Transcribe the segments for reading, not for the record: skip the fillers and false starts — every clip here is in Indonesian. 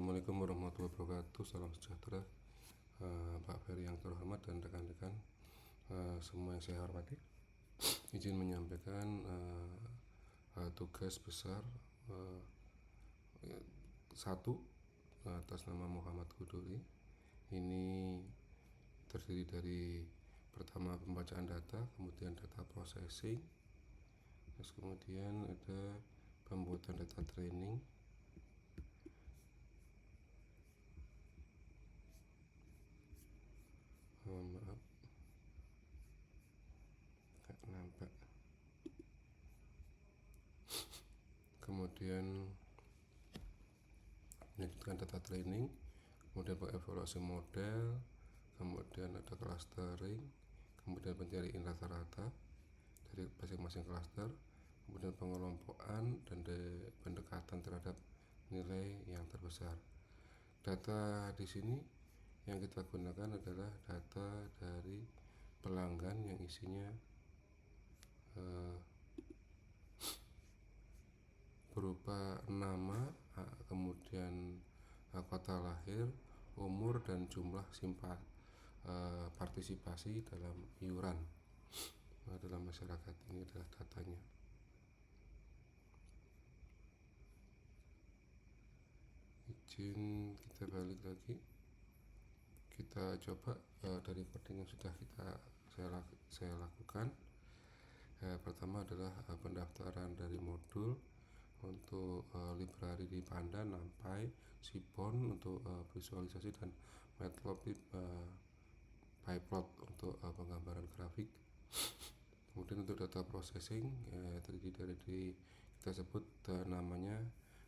Assalamualaikum warahmatullahi wabarakatuh. Salam sejahtera, Pak Ferry yang terhormat dan rekan-rekan semua yang saya hormati. Izin menyampaikan tugas besar satu atas nama Muhammad Kuduri. Ini terdiri dari pertama pembacaan data, kemudian data processing, terus kemudian ada pembuatan data training, maaf nggak nampak, kemudian melanjutkan data training, kemudian mengevaluasi model, kemudian ada clustering, kemudian pencarian rata-rata dari masing-masing cluster, kemudian pengelompokan dan pendekatan terhadap nilai yang terbesar. Data di sini yang kita gunakan adalah data dari pelanggan yang isinya berupa nama, kemudian kota lahir, umur, dan jumlah partisipasi dalam iuran dalam masyarakat. Ini adalah datanya. Izin kita balik lagi, kita coba dari coding yang sudah saya lakukan. Pertama adalah pendaftaran dari modul untuk library di Panda, NumPy, Seaborn untuk visualisasi, dan Matplotlib PyPlot untuk penggambaran grafik. Kemudian untuk data processing terdiri dari kita sebut namanya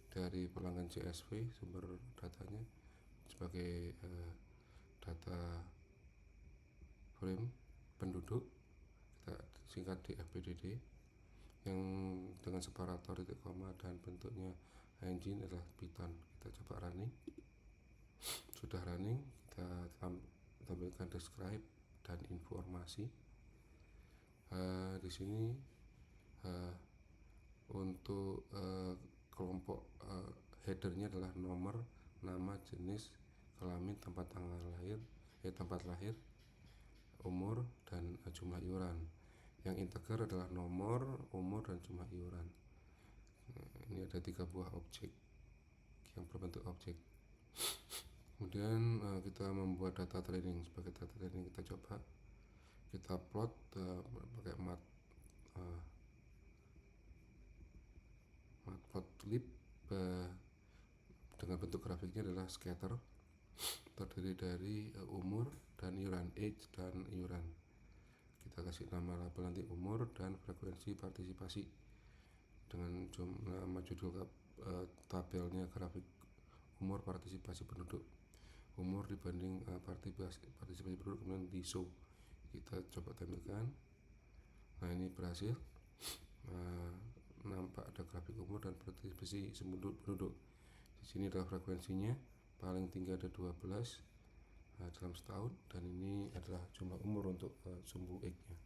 dari pelanggan CSV, sumber datanya sebagai data frame penduduk, kita singkat DFPDD, yang dengan separator titik koma dan bentuknya engine adalah Python. Kita coba running. Sudah running, kita tampilkan describe dan informasi. Di sini untuk kelompok headernya adalah nomor, nama, jenis, kelamin, tempat lahir, umur, dan jumlah iuran. Yang integer adalah nomor, umur, dan jumlah iuran. Ini ada 3 buah objek yang berbentuk objek. Kemudian kita membuat data training. Sebagai data training kita coba kita plot pakai Matplotlib dengan bentuk grafiknya adalah scatter, terdiri dari umur dan iuran, age dan iuran. Kita kasih nama label nanti umur dan frekuensi partisipasi dengan nama judul tabelnya grafik umur partisipasi penduduk, umur dibanding partisipasi penduduk, kemudian di show. Kita coba tampilkan. Nah, ini berhasil. Nampak ada grafik umur dan partisipasi penduduk. Di sini adalah frekuensinya, paling tinggi ada 12 dalam setahun, dan ini adalah jumlah umur untuk sumbu X-nya.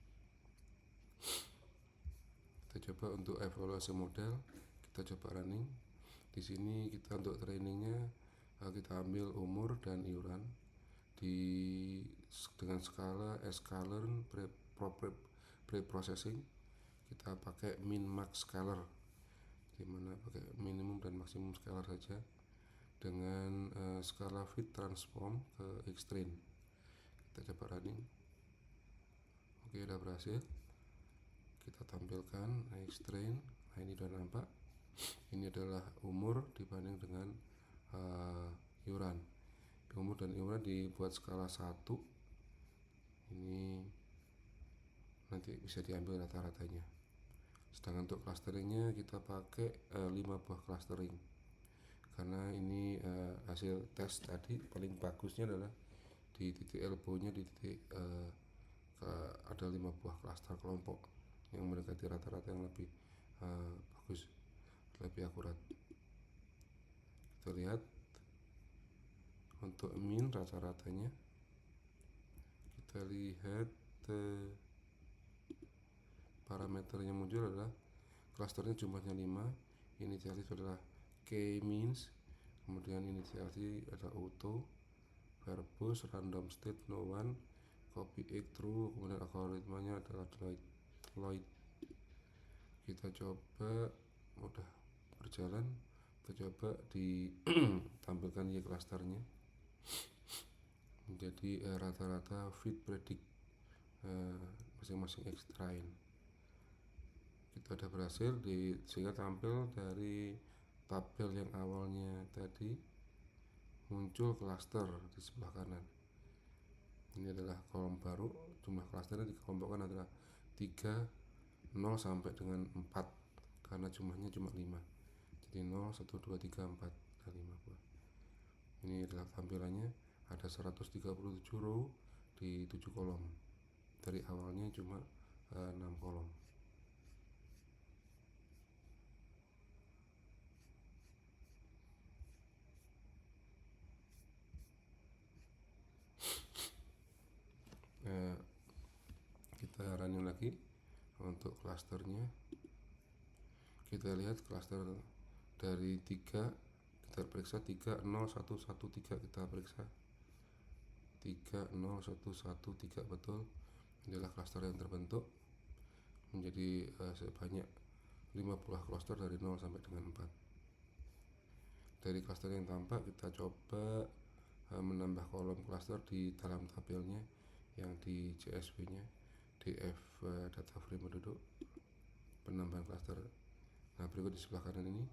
Kita coba untuk evaluasi model, kita coba running. Di sini kita untuk trainingnya kita ambil umur dan iuran dengan skala S-Scaler pre-processing. Kita pakai min max scaler, dimana pakai minimum dan maksimum scaler saja, dengan skala fit transform ke extreme. Kita coba running. Oke, udah berhasil. Kita tampilkan extreme. Nah, ini udah nampak. Ini adalah umur dibanding dengan iuran. Umur dan iuran dibuat skala 1. Ini nanti bisa diambil rata-ratanya. Sedangkan untuk clusteringnya kita pakai 5 buah clustering, karena ini hasil tes tadi paling bagusnya adalah di titik elbow-nya, di titik ada 5 buah cluster kelompok yang mendekati rata-rata yang lebih bagus, lebih akurat. Kita lihat untuk min rata-ratanya, kita lihat parameternya muncul adalah clusternya jumlahnya 5, inisialis adalah k-means, Kemudian inisiasi ada auto, verbose, random state, no one, copy X, true. Kemudian algoritmanya adalah Lloyd. Kita coba, udah berjalan, kita coba ditampilkan Y clusternya. Jadi rata-rata fit predict masing-masing X train. Kita udah berhasil sehingga tampil dari tabel yang awalnya tadi muncul klaster di sebelah kanan. Ini adalah kolom baru, jumlah klasternya dikelompokkan adalah 3, 0 sampai dengan 4 karena jumlahnya cuma 5. Jadi 0, 1, 2, 3, 4 dan 5 buah. Ini adalah tampilannya, ada 137 row di 7 kolom. Dari awalnya cuma 6 kolom. Kita running lagi untuk klasternya. Kita lihat klaster dari 3 kita periksa 3, 0, 1, 1, 3 kita periksa 3, 0, 1, 1, 3 betul. Ini adalah klaster yang terbentuk menjadi sebanyak 5 buah klaster dari 0 sampai dengan 4. Dari klaster yang tampak kita coba menambah kolom klaster di dalam tabelnya yang di CSV nya df data frame penduduk penambahan klaster. Nah, berikut di sebelah kanan ini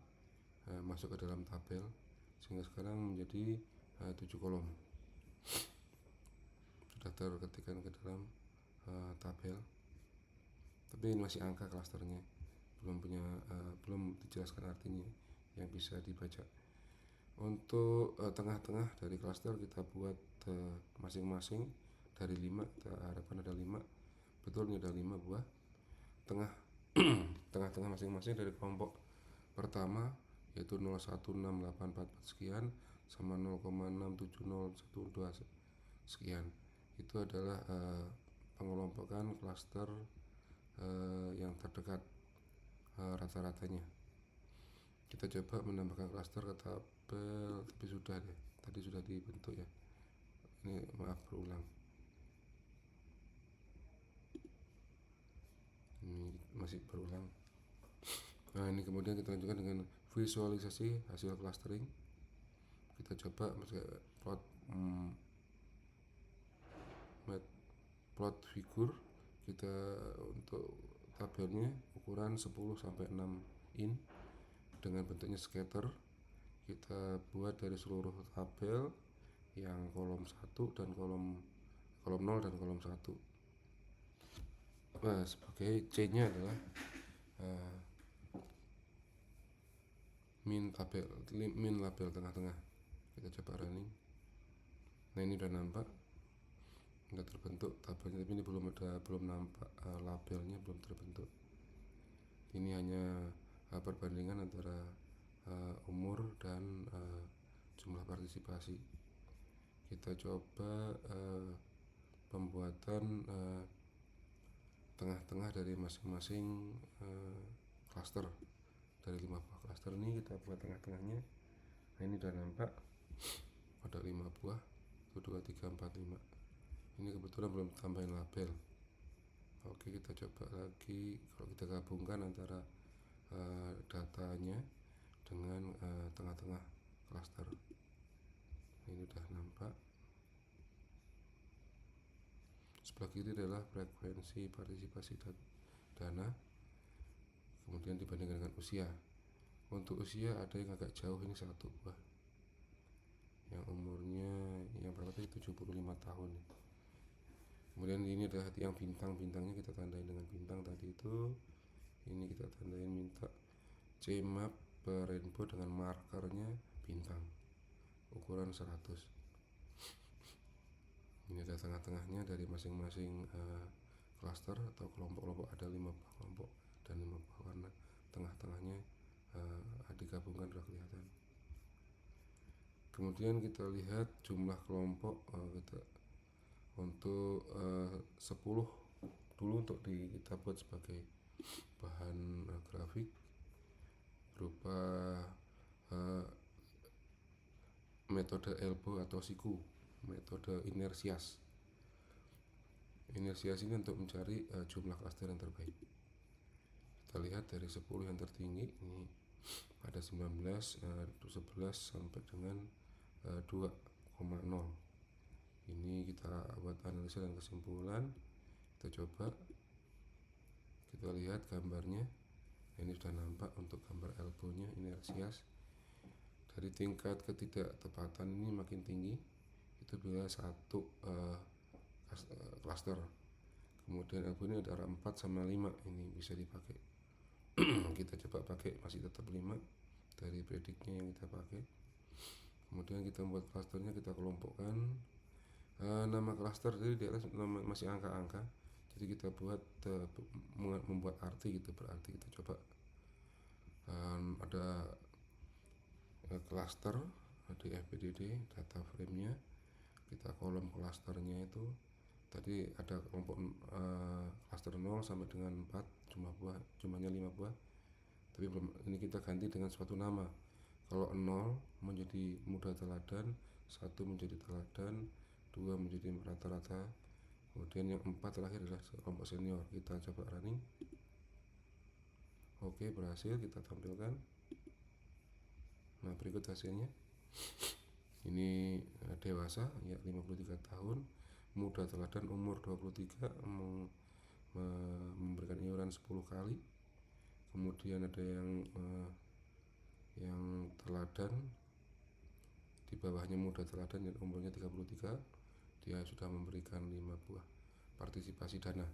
masuk ke dalam tabel sehingga sekarang menjadi 7 kolom sudah terketikkan ke dalam tabel, tapi ini masih angka klasternya, belum dijelaskan artinya yang bisa dibaca. Untuk tengah-tengah dari klaster kita buat masing-masing dari 5, kita harapkan ada 5. Betul, ini ada 5 buah tengah-tengah masing-masing dari kelompok pertama yaitu 0,16844 sekian sama 0,67012 sekian. Itu adalah pengelompokan klaster yang terdekat rata-ratanya. Kita coba menambahkan klaster ke tabel, tapi sudah deh, tadi sudah dibentuk ya. Ini maaf berulang. Ini masih berulang. Nah, ini kemudian kita lanjutkan dengan visualisasi hasil clustering. Kita coba plot figure kita untuk tabelnya ukuran 10 sampai 6 in dengan bentuknya scatter. Kita buat dari seluruh tabel yang kolom 1 dan kolom 0 dan kolom 1. Nah, sebagai C-nya adalah min label tengah-tengah. Kita coba running. Nah, ini udah nampak, udah terbentuk tabelnya, tapi ini belum nampak labelnya, belum terbentuk. Ini hanya perbandingan antara umur dan jumlah partisipasi. Kita coba pembuatan tengah-tengah dari masing-masing klaster. Dari 5 buah klaster ini kita buat tengah-tengahnya. Nah, ini udah nampak ada 5 buah, 1, 2, 3, 4, 5. Ini kebetulan belum tambahin label. Oke, kita coba lagi. Kalau kita gabungkan antara datanya dengan tengah-tengah klaster, ini udah nampak. Sebelah kiri adalah frekuensi partisipasi dana, kemudian dibandingkan dengan usia. Untuk usia ada yang agak jauh, ini 1 buah yang umurnya yang berapa tadi, 75 tahun. Kemudian ini adalah yang bintang-bintangnya kita tandain dengan bintang tadi itu. Ini kita tandain minta CMAP rainbow dengan markernya bintang ukuran 100. Ini ada tengah-tengahnya dari masing-masing klaster atau kelompok-kelompok, ada 5 kelompok dan 5 warna. Tengah-tengahnya digabungkan sudah kelihatan. Kemudian kita lihat jumlah kelompok kita untuk 10 dulu untuk kita buat sebagai bahan grafik berupa metode elbow atau siku, metode inersias. Inersias ini untuk mencari jumlah klaster yang terbaik. Kita lihat dari 10 yang tertinggi ini ada 19, 11 sampai dengan 2,0. Ini kita buat analisa dan kesimpulan. Kita coba, kita lihat gambarnya. Ini sudah nampak untuk gambar elbow-nya, inersias. Dari tingkat ketidaktepatan ini makin tinggi, itu bila satu cluster. Kemudian elbow ini ada 4 sama 5, ini bisa dipakai. Kita coba pakai, masih tetap 5 dari prediknya yang kita pakai. Kemudian kita membuat klasternya, kita kelompokkan. Nama klaster tadi di atas masih angka-angka, jadi kita buat membuat arti gitu. Berarti kita coba ada klaster di FPDD data frame-nya, kita kolom klasternya itu tadi ada kelompok klaster 0 sampai dengan 4, jumlahnya 5 buah, tapi ini kita ganti dengan suatu nama. Kalau 0 menjadi muda teladan, 1 menjadi teladan, 2 menjadi rata-rata, kemudian yang 4 terakhir adalah kelompok senior. Kita coba running. Oke, berhasil, kita tampilkan. Nah, berikut hasilnya. Ini dewasa ya 53 tahun, muda teladan umur 23, memberikan iuran 10 kali. Kemudian ada yang teladan, di bawahnya muda teladan yang umurnya 33, dia sudah memberikan 5 buah partisipasi dana.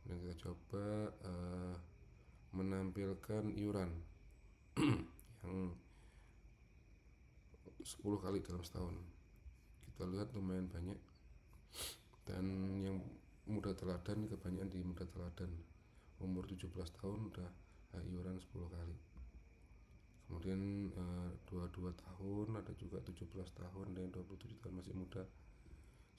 Dan kita coba menampilkan iuran yang 10 kali dalam setahun. Kita lihat lumayan banyak, dan yang muda teladan kebanyakan di muda teladan umur 17 tahun udah iuran 10 kali. Kemudian 22 tahun, ada juga 17 tahun, dan 27 tahun masih muda.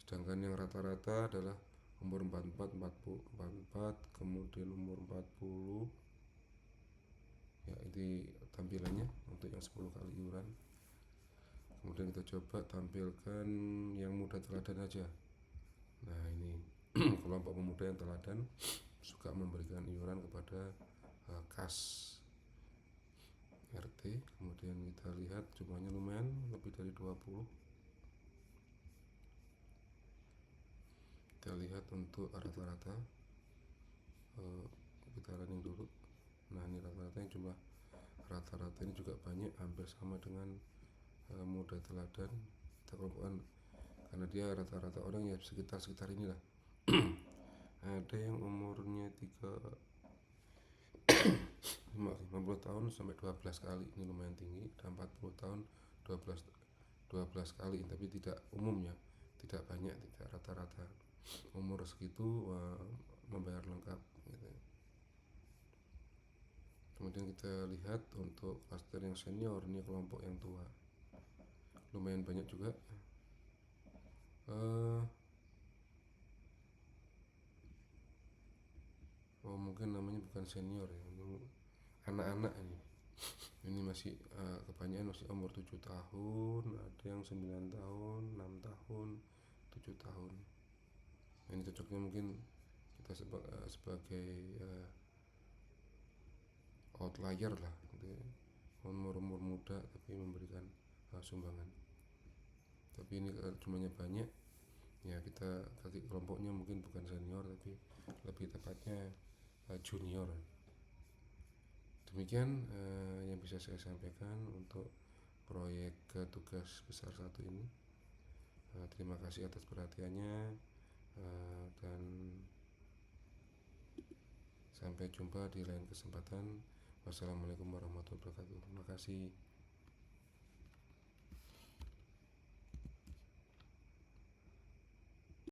Sedangkan yang rata-rata adalah umur 44, 44, kemudian umur 40. Ya, ini tampilannya untuk yang 10 kali iuran. Kemudian kita coba tampilkan yang muda teladan aja. Nah, ini kelompok pemuda yang teladan suka memberikan iuran kepada kas RT. Kemudian kita lihat jumlahnya lumayan, lebih dari 20. Kita lihat untuk rata-rata, kita running dulu. Nah, ini rata-rata, yang jumlah rata-rata ini juga banyak, hampir sama dengan muda teladan. Kita kelompokkan karena dia rata-rata orang ya sekitar inilah. Ada yang umurnya 50 tahun sampai 12 kali, ini lumayan tinggi. Ada 40 tahun 12 kali, tapi tidak umumnya, tidak banyak, tidak rata-rata umur segitu membayar lengkap gitu. Kemudian kita lihat untuk klaster yang senior, ini kelompok yang tua, lumayan banyak juga. Mungkin namanya bukan senior ya, ini anak-anak ini masih kebanyakan masih umur 7 tahun, ada yang 9 tahun, 6 tahun, 7 tahun. Ini cocoknya mungkin kita sebagai outlier lah gitu, umur muda tapi memberikan sumbangan. Tapi ini jumlahnya banyak ya, kita tadi kelompoknya mungkin bukan senior tapi lebih tepatnya junior. Demikian yang bisa saya sampaikan untuk proyek tugas besar 1 ini. Terima kasih atas perhatiannya, dan sampai jumpa di lain kesempatan. Wassalamualaikum warahmatullahi wabarakatuh. Terima kasih.